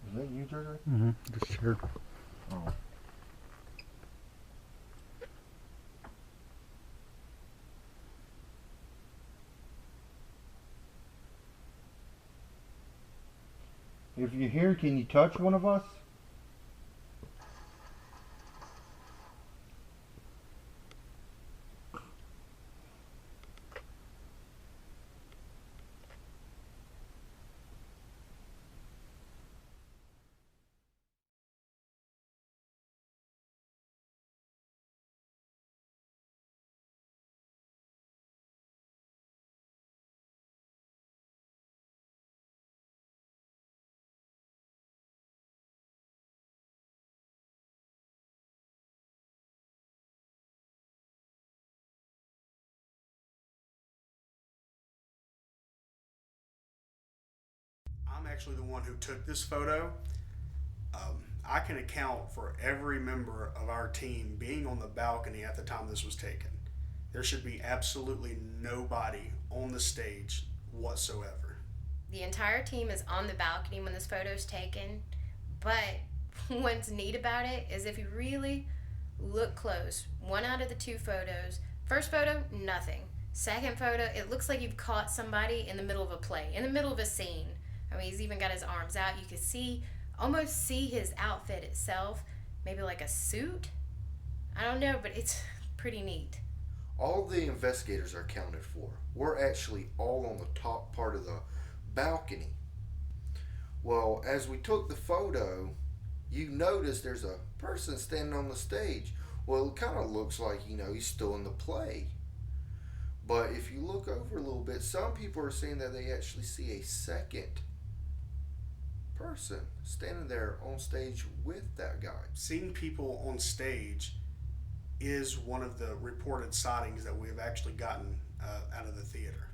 Speaker 2: Is that you, Jerry?
Speaker 16: Mm-hmm. Just chair.
Speaker 2: Oh. If you're here, can you touch one of us?
Speaker 1: I'm actually the one who took this photo. I can account for every member of our team being on the balcony at the time this was taken. There should be absolutely nobody on the stage whatsoever.
Speaker 3: The entire team is on the balcony when this photo is taken, but what's neat about it is if you really look close, one out of the two photos, first photo, nothing. Second photo, it looks like you've caught somebody in the middle of a play, in the middle of a scene. I mean, he's even got his arms out. You can almost see his outfit itself, maybe like a suit. I don't know, but it's pretty neat.
Speaker 2: All the investigators are accounted for. We're actually all on the top part of the balcony. Well, as we took the photo, you notice there's a person standing on the stage. Well, it kind of looks like, he's still in the play. But if you look over a little bit, some people are saying that they actually see a second person standing there on stage with that guy.
Speaker 1: Seeing people on stage is one of the reported sightings that we have actually gotten out of the theater.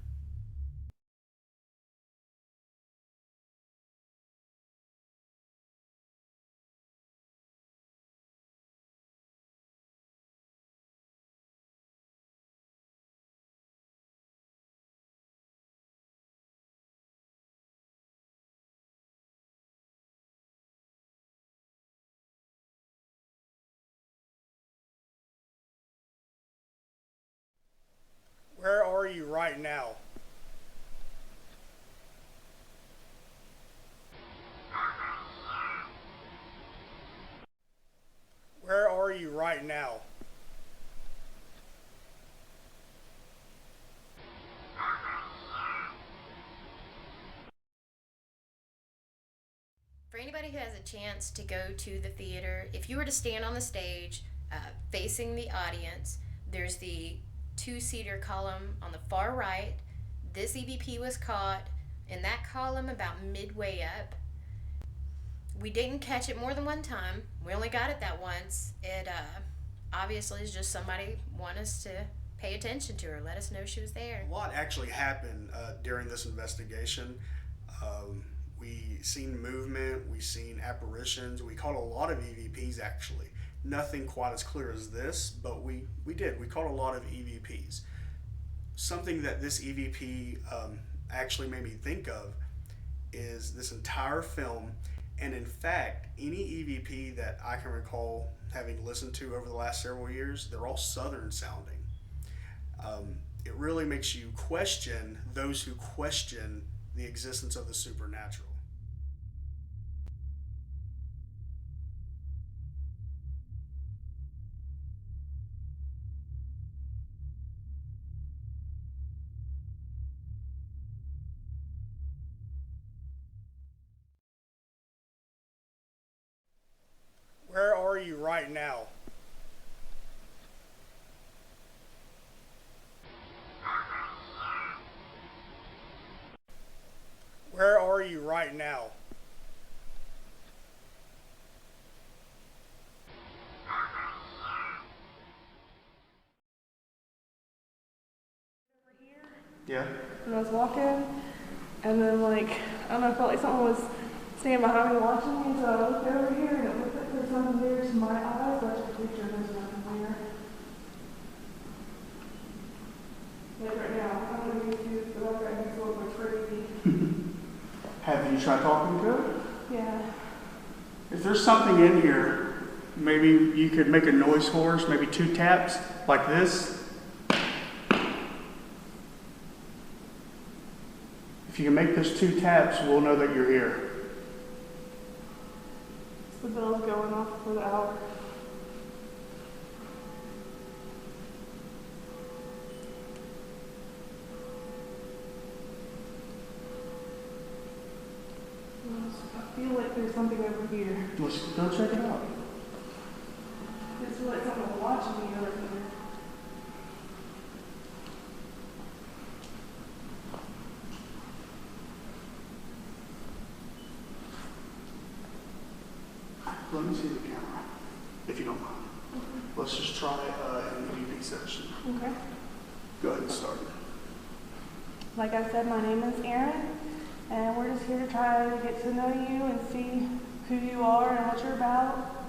Speaker 1: are you right now? Where are you right now?
Speaker 3: For anybody who has a chance to go to the theater, if you were to stand on the stage facing the audience, there's the two-seater column on the far right. This EVP was caught in that column about midway up. We didn't catch it more than one time. We only got it that once. It obviously is just somebody want us to pay attention to her, let us know she was there.
Speaker 1: A lot actually happened during this investigation. We seen movement, we seen apparitions, we caught a lot of EVPs actually. Nothing quite as clear as this, but we caught a lot of EVPs. Something that this EVP actually made me think of is this entire film, and in fact, any EVP that I can recall having listened to over the last several years, they're all Southern sounding. It really makes you question those who question the existence of the supernatural. Where are you right now? Where are you right now?
Speaker 6: Yeah. And I was walking, and then I don't know, I felt like someone was standing behind me watching me, so I looked over here, and it looked like there's something there to my eyes, but I took a picture and there's nothing there. Like right now, I don't know if you see the walk right next door, like crazy.
Speaker 4: Have you tried talking to it?
Speaker 6: Yeah.
Speaker 4: If there's something in here, maybe you could make a noise for us, maybe 2 taps, like this. If you can make those 2 taps, we'll know that you're here.
Speaker 6: The bell's going off for the hour. I feel like there's something over here.
Speaker 4: Let's go check it out.
Speaker 6: I feel like someone's watching me over here.
Speaker 4: Let me see the camera, if you don't mind. Let's just try an EVP session.
Speaker 6: Okay.
Speaker 4: Go ahead and start.
Speaker 6: Like I said, my name is Erin, and we're just here to try to get to know you and see who you are and what you're about.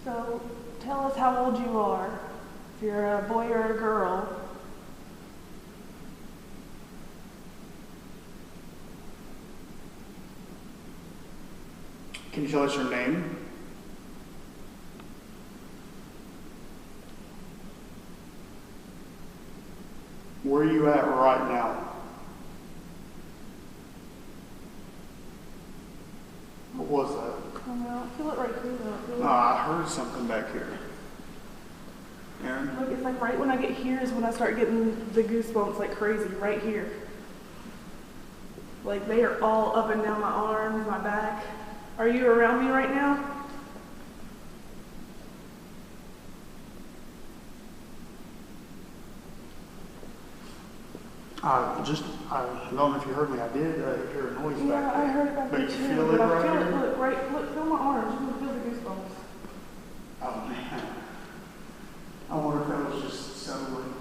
Speaker 6: So tell us how old you are, if you're a boy or a girl.
Speaker 4: Can you tell us your name? Where are you at right now? What was that?
Speaker 6: I don't know. I feel it right here though.
Speaker 4: I heard something back here. Aaron?
Speaker 6: Look, it's like right when I get here is when I start getting the goosebumps like crazy, right here. Like they are all up and down my arms, my back. Are you around me right now?
Speaker 4: I don't know if you heard me. I did hear a noise back there.
Speaker 6: Yeah, I heard it back
Speaker 4: but
Speaker 6: there
Speaker 4: you
Speaker 6: too.
Speaker 4: feel
Speaker 6: But
Speaker 4: it
Speaker 6: I
Speaker 4: right
Speaker 6: feel
Speaker 4: here?
Speaker 6: it, look, right, look, feel my arms. You can feel the goosebumps.
Speaker 4: Oh man. I wonder if that was just settling.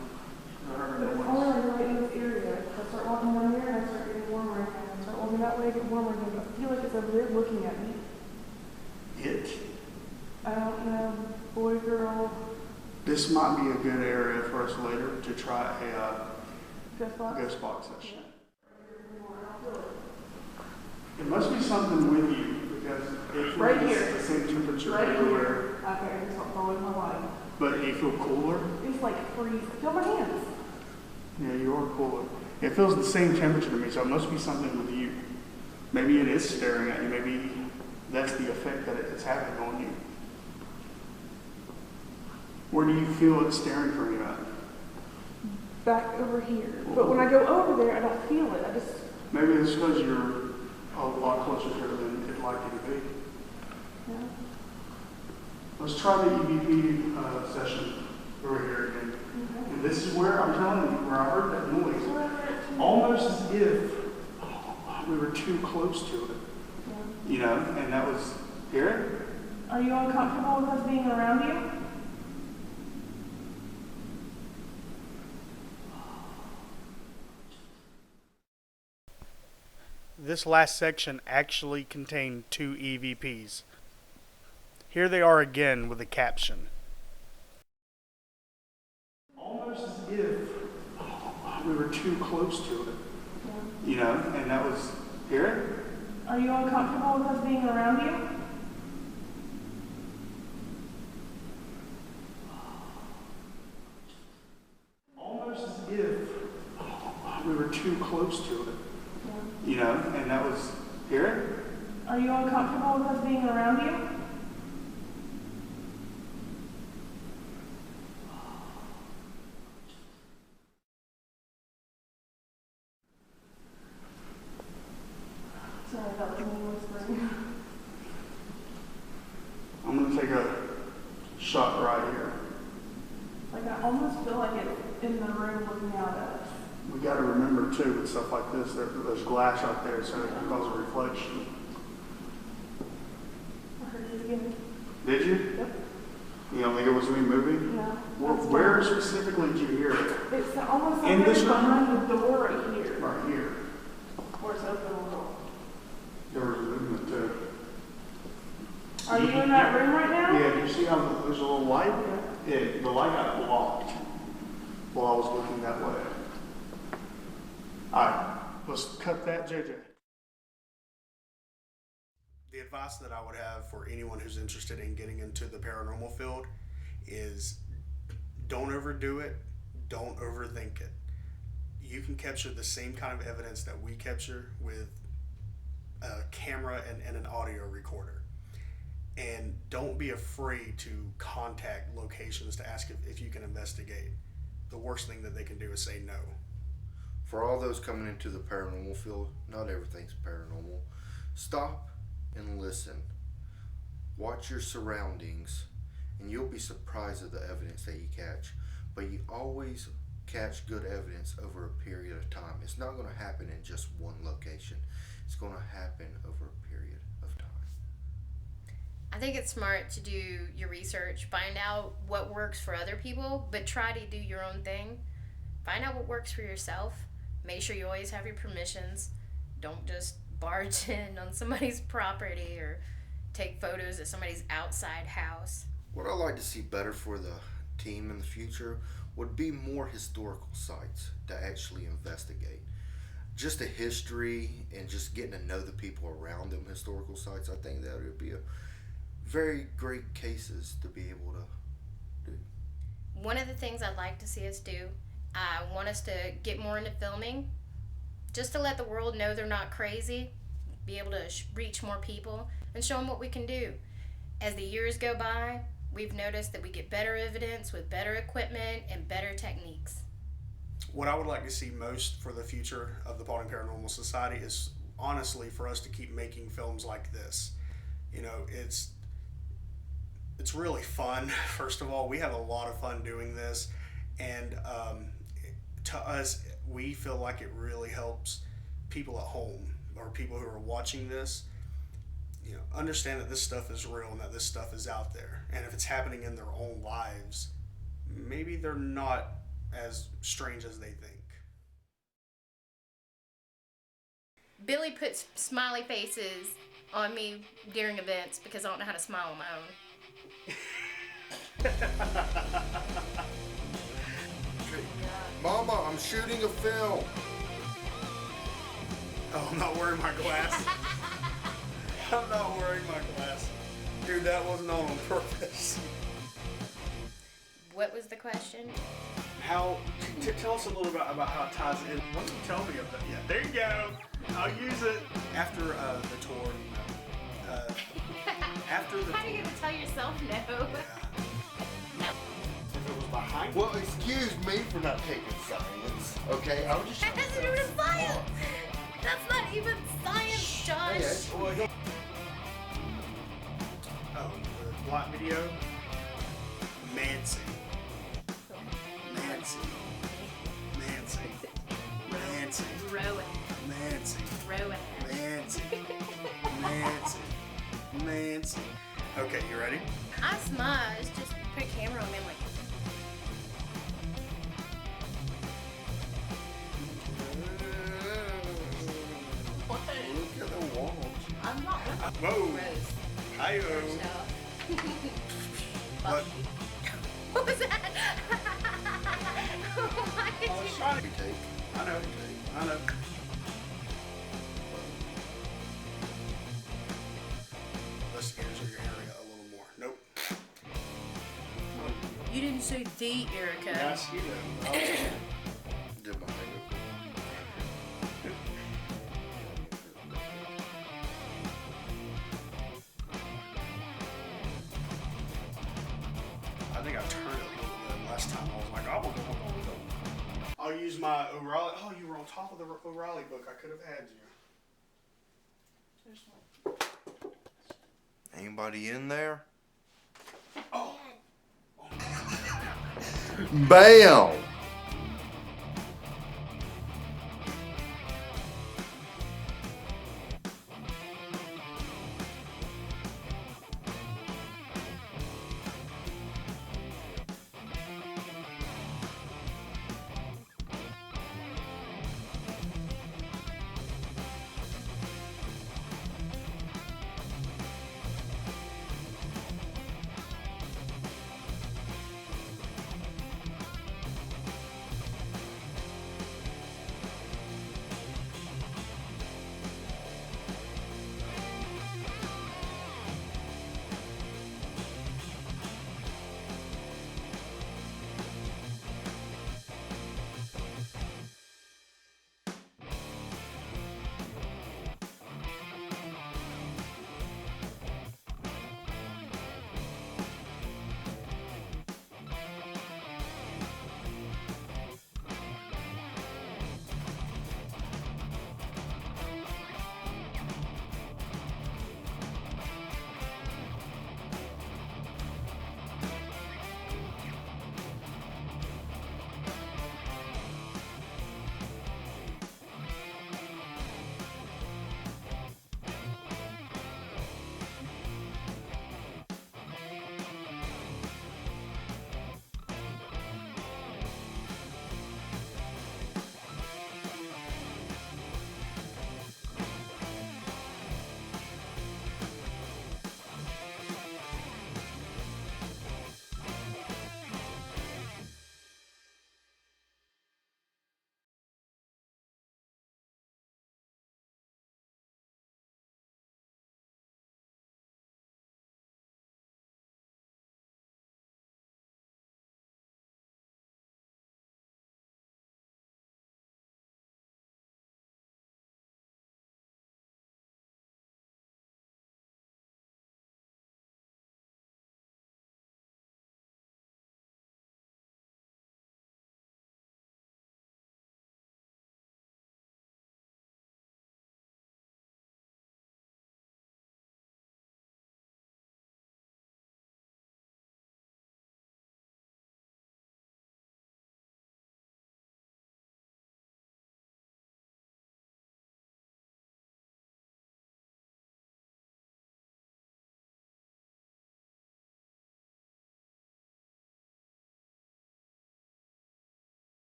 Speaker 4: I heard a
Speaker 6: But it's
Speaker 4: noise.
Speaker 6: only right in this area. I start walking down here and I start getting warmer again. I start walking that way, I get warmer again. I feel like it's over there looking at me.
Speaker 4: It?
Speaker 6: I don't know, boy, girl,
Speaker 4: This might be a good area for us later to try a
Speaker 6: ghost box
Speaker 4: session. It must be something with you because it
Speaker 6: Right
Speaker 4: feels
Speaker 6: here.
Speaker 4: the same temperature
Speaker 6: Right
Speaker 4: everywhere.
Speaker 6: here. Okay, I just don't follow my line.
Speaker 4: But you feel cooler?
Speaker 6: It's like freeze. Feel my hands.
Speaker 4: Yeah, you are cooler. It feels the same temperature to me, so it must be something with you. Maybe it is staring at you. Maybe that's the effect that it's having on you. Where do you feel it staring from you at?
Speaker 6: Back over here. But when I go over there, I don't feel it. I just...
Speaker 4: Maybe it's because you're a lot closer to it than it'd like you to be.
Speaker 6: Yeah.
Speaker 4: Let's try the EVP session over here again.
Speaker 6: Okay.
Speaker 4: And this is where, I'm telling you, where I heard that noise. Almost as if we were too close to it.
Speaker 6: Yeah.
Speaker 4: You know, and that was, hear it?
Speaker 6: Are you uncomfortable with us being around you?
Speaker 1: This last section actually contained 2 EVPs. Here they are again with a caption.
Speaker 4: Almost as if we were too close to it.
Speaker 6: Yeah.
Speaker 4: You know, and that was, hear it?
Speaker 6: Are you uncomfortable with us being around you?
Speaker 4: Almost as if we were too close to it.
Speaker 6: Yeah.
Speaker 4: You know, and that was, hear it?
Speaker 6: Are you uncomfortable with us being around you? Sorry, that was me whispering.
Speaker 4: I'm going to take a shot right here.
Speaker 6: Like, I almost feel like it's in the room looking out at us.
Speaker 4: We got to remember too, with stuff like this, there's glass out there, so it can cause a reflection.
Speaker 6: I heard it again.
Speaker 4: Did you?
Speaker 6: Yep.
Speaker 4: You don't think it was me moving?
Speaker 6: No.
Speaker 4: Where specifically did you hear it?
Speaker 6: It's almost like
Speaker 4: In
Speaker 6: it's
Speaker 4: this room?
Speaker 6: behind the door right here.
Speaker 4: Right here.
Speaker 6: Where it's open a little.
Speaker 4: There was movement too.
Speaker 6: Are you in that room right now?
Speaker 4: Yeah, do you see how there's a little light? Yeah, the light got blocked while I was looking that way. Alright, let's cut that, JJ. The advice that I would have for anyone who's interested in getting into the paranormal field is don't overdo it, don't overthink it. You can capture the same kind of evidence that we capture with a camera and an audio recorder. And don't be afraid to contact locations to ask if you can investigate. The worst thing that they can do is say no.
Speaker 2: For all those coming into the paranormal field, not everything's paranormal. Stop and listen. Watch your surroundings, and you'll be surprised at the evidence that you catch. But you always catch good evidence over a period of time. It's not going to happen in just one location. It's going to happen over a period of time.
Speaker 3: I think it's smart to do your research, find out what works for other people, but try to do your own thing. Find out what works for yourself. Make sure you always have your permissions. Don't just barge in on somebody's property or take photos of somebody's outside house.
Speaker 2: What I'd like to see better for the team in the future would be more historical sites to actually investigate. Just a history and just getting to know the people around them historical sites, I think that would be a very great cases to be able to do.
Speaker 3: One of the things I'd like to see us do, I want us to get more into filming, just to let the world know they're not crazy, be able to reach more people, and show them what we can do. As the years go by, we've noticed that we get better evidence with better equipment and better techniques.
Speaker 1: What I would like to see most for the future of the Paulding Paranormal Society is honestly for us to keep making films like this. You know, it's really fun. First of all, we have a lot of fun doing this, and to us, we feel like it really helps people at home or people who are watching this, you know, understand that this stuff is real and that this stuff is out there. And if it's happening in their own lives, maybe they're not as strange as they think.
Speaker 3: Billy puts smiley faces on me during events because I don't know how to smile on my own.
Speaker 2: Mama, I'm shooting a film.
Speaker 1: Oh, I'm not wearing my glass. I'm not wearing my glass. Dude, that wasn't on purpose.
Speaker 3: What was the question?
Speaker 1: How? Tell us a little bit about how it ties in. What did you tell me about? Yeah, there you go. I'll use it after the tour. After the
Speaker 3: How are you gonna tell yourself no?
Speaker 1: If it was behind.
Speaker 2: Well, excuse me for not taking science. Okay, I'm just.
Speaker 3: That doesn't even science. That's not even science, Josh.
Speaker 1: Oh, the black video. Nancy. Nancy. Nancy. Nancy.
Speaker 3: Rowan.
Speaker 1: Nancy.
Speaker 3: Rowan.
Speaker 1: Nancy. Nancy. Nancy. Okay, you ready?
Speaker 3: I smudge. Just put a camera on me. I'm like. What?
Speaker 2: Look at the wall.
Speaker 3: I'm not.
Speaker 1: Whoa.
Speaker 3: Gross.
Speaker 1: Hi-yo. What?
Speaker 3: What was that? Why did you?
Speaker 1: I know. I know. Investigators are your area a little more. Nope.
Speaker 3: You didn't say the Erica.
Speaker 1: Yes, you did.
Speaker 2: Did my
Speaker 1: I think I turned it a little bit last time. I was like, oh. I'll use my O'Reilly. Oh, you were on top of the O'Reilly book. I could have had you.
Speaker 2: Anybody in there?
Speaker 1: Oh.
Speaker 2: Bam!